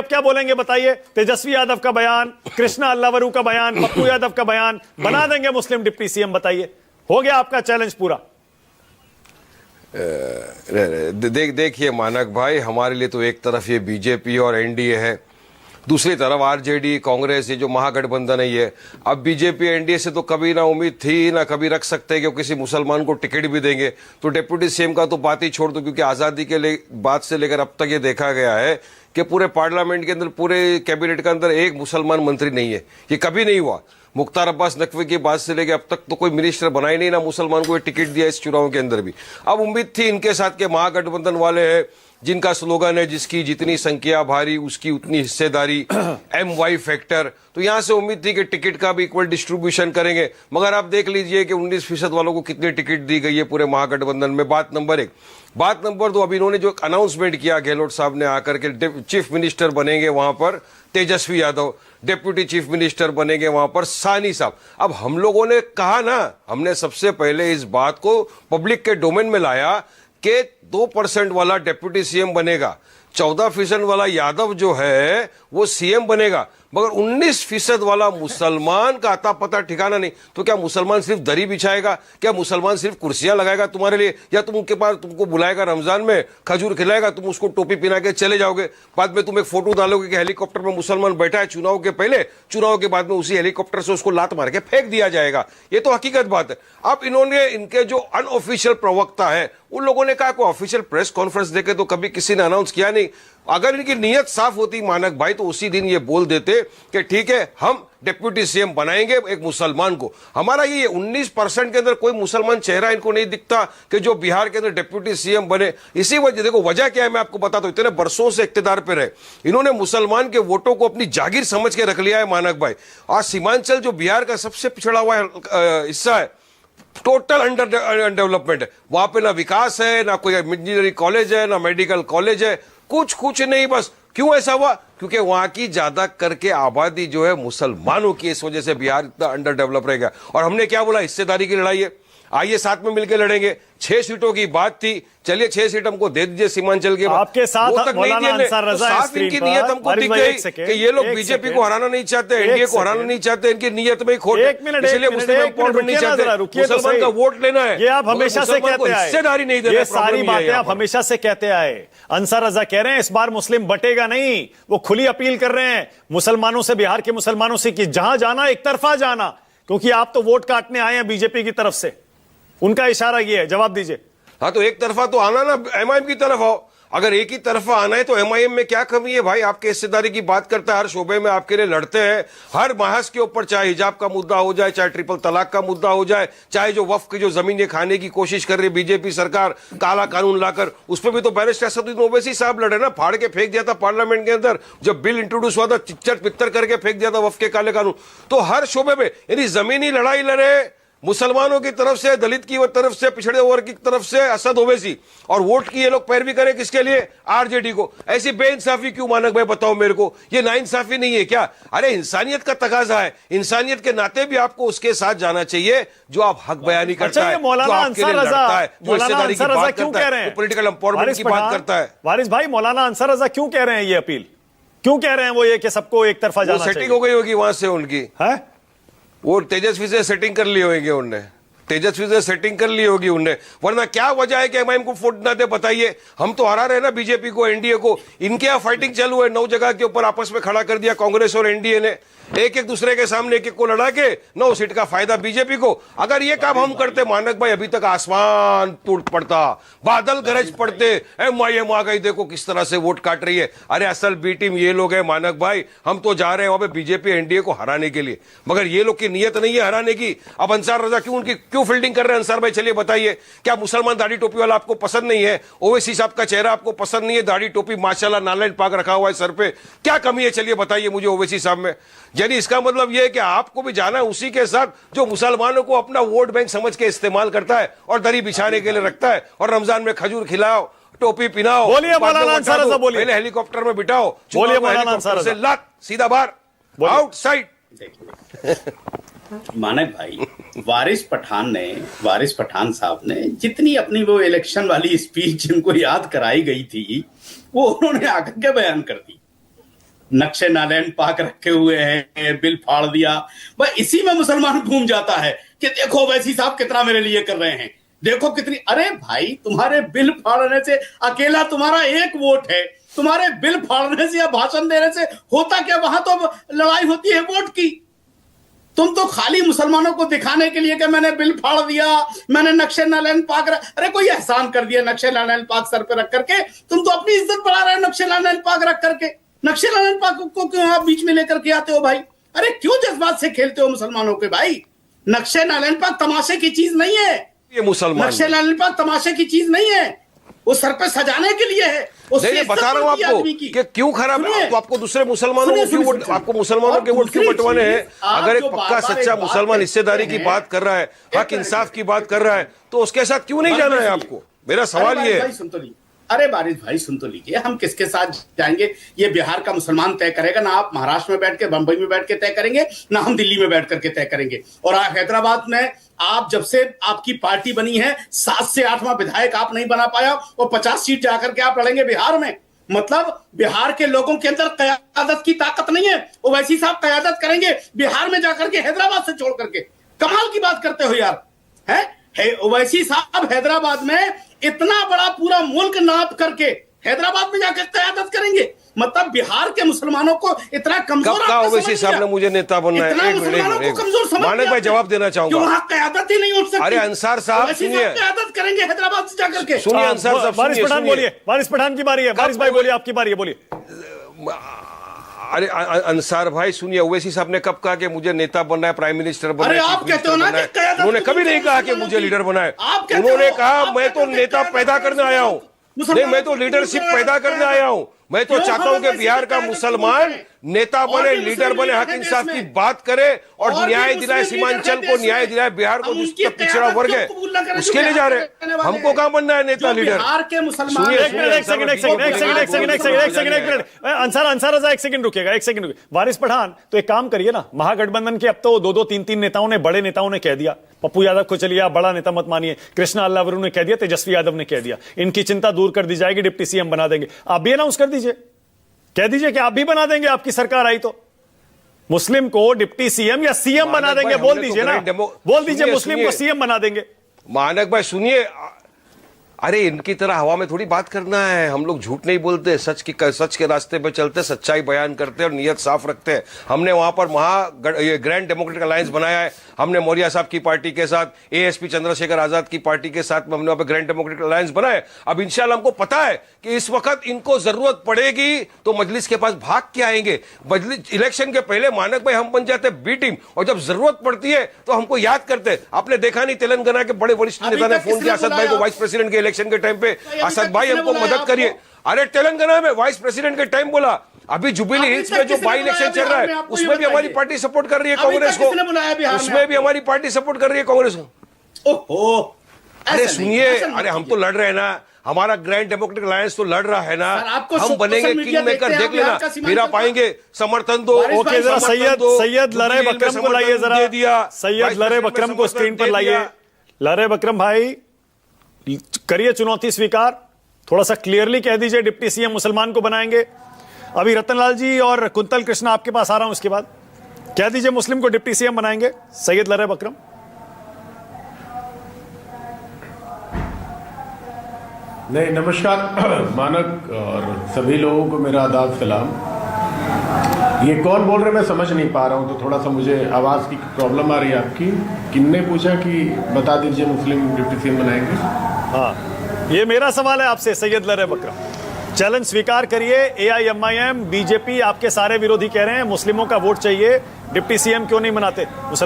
अब क्या बोलेंगे बताइए? तेजस्वी यादव का बयान, कृष्णा अल्लावरू का बयान, पप्पू यादव का बयान, बना देंगे मुस्लिम डिप्टी सीएम। बताइए, हो गया आपका चैलेंज पूरा। देखिए मानक भाई, हमारे लिए तो एक तरफ ये बीजेपी और एनडीए है, दूसरी तरफ आरजेडी कांग्रेस, ये जो महागठबंधन है ये। अब बीजेपी एनडीए से तो कभी ना उम्मीद थी ना कभी रख सकते कि वो किसी मुसलमान को टिकट भी देंगे। तो डिप्टी सीएम का तो बात ही छोड़ दो, क्योंकि आजादी के बाद से लेकर अब तक ये देखा गया है कि पूरे पार्लियामेंट के अंदर, पूरे कैबिनेट के अंदर एक मुसलमान मंत्री नहीं है। ये कभी नहीं हुआ। मुख्तार अब्बास नकवी की बात से लेकर अब तक तो कोई मिनिस्टर बना ही नहीं, ना मुसलमान को टिकट दिया इस चुनाव के अंदर भी। अब उम्मीद थी इनके साथ के महागठबंधन वाले हैं, जिनका स्लोगन है जिसकी जितनी संख्या भारी उसकी उतनी हिस्सेदारी, MY फैक्टर। तो यहां से उम्मीद थी कि टिकट का भी इक्वल डिस्ट्रीब्यूशन करेंगे, मगर आप देख लीजिए कि 19% वालों को कितनी टिकट दी गई है पूरे महागठबंधन में। बात नंबर 1। बात नंबर 2, अब इन्होंने जो अनाउंसमेंट किया गहलोत साहब ने आकर के, चीफ मिनिस्टर बनेंगे वहां पर Tejashwi Yadav, deputy chief minister बनेंगे वहां पर सानी साहब। अब हम लोगों ने कहा ना, हमने सबसे पहले इस बात को पब्लिक के डोमेन में लाया कि 2% वाला डिप्टी सीएम बनेगा, 14% वाला यादव जो है वो सीएम बनेगा, मगर 19% वाला मुसलमान का अता पता ठिकाना नहीं। तो क्या मुसलमान सिर्फ दरी बिछाएगा? क्या मुसलमान सिर्फ कुर्सियां लगाएगा तुम्हारे लिए? या तुम उनके पास, तुमको बुलाएगा रमजान में, खजूर खिलाएगा, तुम उसको टोपी पहना के चले जाओगे, बाद में तुम एक फोटो डालोगे कि हेलीकॉप्टर में मुसलमान बैठा है चुनाव के पहले, चुनाव के बाद में उसी हेलीकॉप्टर से उसको लात मार के फेंक दिया जाएगा। ये तो हकीकत बात है। अब इन्होंने, इनके जो अनऑफिशियल प्रवक्ता है उन लोगों ने कहा कोई ऑफिशियल प्रेस कॉन्फ्रेंस देके तो कभी किसी ने अनाउंस किया नहीं। अगर इनकी नीयत साफ होती मानक भाई, तो उसी दिन ये बोल देते कि ठीक है हम डिप्टी सीएम बनाएंगे एक मुसलमान को। हमारा ये 19% के अंदर कोई मुसलमान चेहरा इनको नहीं दिखता कि जो बिहार के अंदर डिप्टी सीएम बने। इसी वजह, देखो वजह क्या है मैं आपको बताता हूं। इतने बरसों से इख्तियार पे रहे, इन्होंने मुसलमान के वोटों को अपनी जागीर समझ के रख लिया है मानक भाई। आज सीमांचल जो बिहार का सबसे पिछड़ा हुआ हिस्सा है, टोटल अंडर डेवलपमेंट है। वहां पे ना विकास है, ना कोई इंजीनियरिंग कॉलेज है, ना मेडिकल कॉलेज है, कुछ नहीं। बस क्यों ऐसा हुआ? क्योंकि वहां की ज्यादा करके आबादी जो है मुसलमानों की, इस वजह से बिहार इतना अंडर डेवलप रहेगा। और हमने क्या बोला? हिस्सेदारी की लड़ाई है, आइए साथ में मिलकर लड़ेंगे। 6 सीटों की बात थी, चलिए 6 सीट हमको दे दीजिए सीमांचल के। आपके साथ मौलाना अंसार रजा तो साफ इनकी नीयत हमको दिख गई कि ये लोग बीजेपी को हराना नहीं चाहते, एनडीए को हराना नहीं चाहते, इनकी नीयत में खोट है, इसलिए मुस्लिम एम्पावरमेंट नहीं चाहते, मुसलमान का वोट लेना है। ये आप हमेशा से कहते आए, हिस्सेदारी नहीं देना, ये सारी बातें आप हमेशा से कहते आए। अंसार रजा कह रहे हैं इस बार मुस्लिम बटेगा नहीं। वो खुली अपील कर रहे हैं मुसलमानों से, बिहार के मुसलमानों से कि जहां जाना एक तरफा जाना, क्योंकि आप तो वोट काटने आए हैं बीजेपी की तरफ से। उनका इशारा ये है, जवाब दीजिए। हाँ तो एक तरफा तो आना ना, एमआईएम की तरफ आओ। अगर एक ही तरफा आना है तो एमआईएम में क्या कमी है भाई? आपके हिस्सेदारी की बात करता है, हर शोबे में आपके लिए लड़ते हैं, हर बहस के ऊपर, चाहे हिजाब का मुद्दा हो जाए, चाहे ट्रिपल तलाक का मुद्दा हो जाए, चाहे जो वक्फ की जो जमीनें खाने की कोशिश कर रही है बीजेपी सरकार काला कानून लाकर, उस पर भी तो बैरिस्टर असदुद्दीन ओवैसी साहब लड़े ना, फाड़ के फेंक दिया था पार्लियामेंट के अंदर जब बिल इंट्रोड्यूस हुआ था, चिच्चर पित्तर करके फेंक दिया था वक्फ के काले कानून। तो हर शोबे में यानी जमीनी लड़ाई लड़े, मुसलमानों की तरफ से, दलित की तरफ से, पिछड़े वर्ग की तरफ से असद ओवैसी, और वोट की ये लोग पैरवी करें किसके लिए? आरजेडी को। ऐसी बेइंसाफी क्यों मानक भाई, बताओ मेरे को? ये नाइंसाफी नहीं है क्या? अरे इंसानियत का तकाजा है, इंसानियत के नाते भी आपको उसके साथ जाना चाहिए जो आप हक बयानी करता है, जो आपके लिए लड़ता है, जो हिस्सेदारी की बात करता है, जो पॉलिटिकल एम्पावरमेंट की बात करता है। वारिस भाई, मौलाना अंसार रजा क्यों कह रहे हैं ये अपील? क्यों कह रहे हैं वो ये कि सबको एक तरफा जाना चाहिए? सेटिंग हो गई होगी वहां से उनकी, है वो तेजस्वी से सेटिंग कर ली होगी उनने, तेजस्वी से सेटिंग कर ली होगी उनने। वरना क्या वजह है कि एमआईएम को वोट ना दे? बताइए। हम तो हरा रहे ना बीजेपी को, एनडीए को। इनके यहाँ फाइटिंग चालू है, 9 जगह के ऊपर आपस में खड़ा कर दिया कांग्रेस और एनडीए ने, एक दूसरे के सामने एक को लड़ा के 9 सीट का फायदा बीजेपी को। अगर ये काम हम करते मानक भाई, अभी तक आसमान टूट पड़ता, बादल गरज पड़ते, एमआईएम आ गई, देखो किस तरह से वोट काट रही है। अरे असल बी टीम ये लोग है मानक भाई, हम तो जा रहे हैं वहां पे बीजेपी एनडीए को हराने के लिए, मगर ये लोग की नीयत नहीं है हराने की। अब अंसार रजा क्यों फील्डिंग कर रहे हैं? अंसार भाई चलिए बताइए, क्या मुसलमान दाढ़ी टोपी वाला आपको पसंद नहीं है? ओवैसी साहब का चेहरा आपको पसंद नहीं है? दाढ़ी टोपी माशाल्लाह नालायन पाक रखा हुआ है सर पे, क्या कमी है? चलिए बताइए मुझे ओवैसी साहब में। यानी इसका मतलब यह है कि आपको भी जाना है उसी के साथ जो मुसलमानों को अपना वोट बैंक समझ के इस्तेमाल करता है और दरी बिछाने के लिए रखता है, और रमजान में खजूर खिलाओ, टोपी पिनाओ, बोलिए मौलाना अंसार रजा, बोलिए। पहले हेलीकॉप्टर में बिठाओ, बोलिए मौलाना अंसार रजा, लात सीधा बाहर, आउटसाइड। मानक भाई, वारिस पठान साहब ने जितनी अपनी वो इलेक्शन वाली स्पीच जिनको याद कराई गई थी, वो उन्होंने आकर के बयान कर दी। नक्शे नारायण पाक रखे हुए हैं, बिल फाड़ दिया। भाई इसी में मुसलमान घूम जाता है कि देखो वैसी साहब कितना मेरे लिए कर रहे हैं, देखो कितनी। अरे भाई तुम्हारे बिल फाड़ने से अकेला तुम्हारा एक वोट है, तुम्हारे बिल फाड़ने से या भाषण देने से होता क्या? वहां तो लड़ाई होती है वोट की। तुम तो खाली मुसलमानों को दिखाने के लिए कि मैंने बिल फाड़ दिया, मैंने नक्शे नारायण पाक अरे कोई एहसान कर दिया नक्शे नारायण पाक सर पे रख करके, तुम तो अपनी इज्जत बढ़ा रहे हो नक्शे नारायण पाक रख करके। नक्शे नारायण पाक को क्यों आप बीच में लेकर के आते हो भाई? अरे क्यों जज्बात से खेलते हो मुसलमानों के भाई? नक्शे नारायण पाक तमाशे की चीज नहीं है, ये मुसलमान नक्शे नारायण पाक तमाशे की चीज नहीं है, वो सर पे सजाने के लिए है। नहीं, बता रहा हूं आपको कि क्यों खराब है। तो आपको दूसरे मुसलमानों को क्यों वोट, आपको मुसलमानों के वोट क्यों बंटवाने हैं? अगर एक पक्का सच्चा मुसलमान हिस्सेदारी की बात कर रहा है, हक इंसाफ की बात कर रहा है, तो उसके साथ क्यों नहीं जाना है आपको? मेरा सवाल ये है। अरे बारिश भाई सुन तो लीजिए, हम किसके साथ जाएंगे ये बिहार का मुसलमान तय करेगा ना। आप महाराष्ट्र में बैठ के, बंबई में बैठ के तय करेंगे ना, हम दिल्ली में बैठ करके तय करेंगे। और हैदराबाद में आप जब से आपकी पार्टी बनी है 7 से 8वां विधायक आप नहीं बना पाया और 50 सीट जाकर के आप लड़ेंगे बिहार में। मतलब बिहार के लोगों के अंदर कयादत की ताकत नहीं है, वो वैसी साहब कयादत करेंगे बिहार में जाकर के हैदराबाद से छोड़ करके। कमाल की बात करते हो यार, है ओवैसी साहब हैदराबाद में इतना बड़ा पूरा मुल्क नाप करके हैदराबाद में जाकर कयादत करेंगे। मतलब बिहार के मुसलमानों को इतना कमजोर कब कहा ओवैसी साहब ने मुझे नेता बनना है? मानक भाई जवाब देना चाहूंगा। वहां कयादत ही नहीं उठ सकती। अरे अंसार साहब सुनिए, कयादत करेंगे हैदराबाद से जाकर के। सुनिए अंसार साहब, वारिस पठान बोलिए, वारिस पठान की बारी है। वारिस भाई बोलिए, आपकी बारी है, बोलिए। अरे अंसार भाई सुनिए, ओवैसी साहब ने कब कहा कि मुझे नेता बनना है, प्राइम मिनिस्टर बनना है? अरे आप कहते हो ना कि कयादत, उन्होंने कभी नहीं कहा कि मुझे लीडर बनना है। उन्होंने कहा मैं तो नेता पैदा करने आया हूं, नहीं मैं तो लीडरशिप पैदा करने आया हूं। मैं तो चाहता हूं कि बिहार का मुसलमान नेता बने, लीडर बने, हक इंसाफ की बात करे और न्याय दिलाए, सीमांचल को न्याय दिलाए, बिहार को जिसका पिछड़ा वर्ग है उसके लिए जा रहे हैं। हमको कहाँ बनना है नेता लीडर? बिहार के मुसलमान, अंसार रजा एक सेकंड रुकिएगा, एक सेकंड रुकिए। वारिस पठान तो एक काम करिए ना, महागठबंधन के अब तो 2-2, 3-3 नेताओं ने, बड़े नेताओं ने कह दिया, पप्पू यादव को चलिए आप बड़ा नेता मत मानिए, कृष्णा अल्लावरू ने कह दिया, तेजस्वी यादव ने कह दिया, इनकी चिंता दूर कर दी जाएगी, डिप्टी सीएम बना देंगे। आप भी अनाउंस कर दीजिए, कह दीजिए कि आप भी बना देंगे, आपकी सरकार आई तो मुस्लिम को डिप्टी सीएम या सीएम बना देंगे। बोल दीजिए ना, बोल दीजिए मुस्लिम को सीएम बना देंगे। मानक भाई सुनिए, अरे इनकी तरह हवा में थोड़ी बात करना है। हम लोग झूठ नहीं बोलते, सच के रास्ते पे चलते, सच्चाई बयान करते और नियत साफ रखते हैं। हमने वहां पर ग्रैंड डेमोक्रेटिक अलायंस बनाया है। हमने मौर्य साहब की पार्टी के साथ, एएसपी चंद्रशेखर आजाद की पार्टी के साथ में हमने वहां पर ग्रैंड डेमोक्रेटिक अलायंस बनाया। अब इंशाल्लाह हमको पता है कि इस वक्त इनको जरूरत पड़ेगी तो मजलिस के पास भाग के आएंगे। इलेक्शन के पहले मानक भाई हम बन जाते बी टीम, और जब जरूरत पड़ती है तो हमको याद करते। आपने देखा नहीं तेलंगाना के बड़े वरिष्ठ नेता ने फोन किया असद भाई को, वाइस प्रेसिडेंट के इलेक्शन के टाइम पे, असद भाई हमको मदद करिए। अरे तेलंगाना में वाइस प्रेसिडेंट के टाइम बोला। अभी जुबिली हिल्स में जो बाई इलेक्शन चल रहा है उसमें भी हमारी पार्टी सपोर्ट कर रही है कांग्रेस को, उसमें भी हमारी पार्टी सपोर्ट कर रही है कांग्रेस को। ओहो, अरे सुनिए, अरे हम तो लड़ रहे हैं ना, हमारा ग्रैंड डेमोक्रेटिक अलायंस तो लड़ रहा है ना। हम बनेंगे किंग मेकर, देख लेना, मेरा पाएंगे समर्थन दो। ओके, जरा सैयद लरे बकरम को लाइए, जरा सैयद लरे बकरम को स्क्रीन पर लाइए। लरे बकरम भाई करिए चुनौती स्वीकार, थोड़ा सा क्लियरली कह दीजिए डिप्टी सीएम मुसलमान को बनाएंगे। अभी रतनलाल जी और कुंतल कृष्णा आपके पास आ रहा हूं, उसके बाद कह दीजिए मुस्लिम को डिप्टी सीएम बनाएंगे। सैयद लरे बकरम। नहीं, नमस्कार मानक और सभी लोगों को मेरा आदाब सलाम। ये कौन बोल रहे मैं समझ नहीं पा रहा हूँ, तो थोड़ा सा मुझे आवाज़ की प्रॉब्लम आ रही है आपकी। किन्ने पूछा कि बता दीजिए मुस्लिम डिप्टी सीएम बनाएंगे? हाँ, ये मेरा सवाल है आपसे सैयद लरे बकरम। चैलेंज स्वीकार करिए। AIMIM, बीजेपी, आपके सारे विरोधी कह रहे हैं मुस्लिमों का वोट चाहिए, डिप्टी सीएम क्यों नहीं बनाते?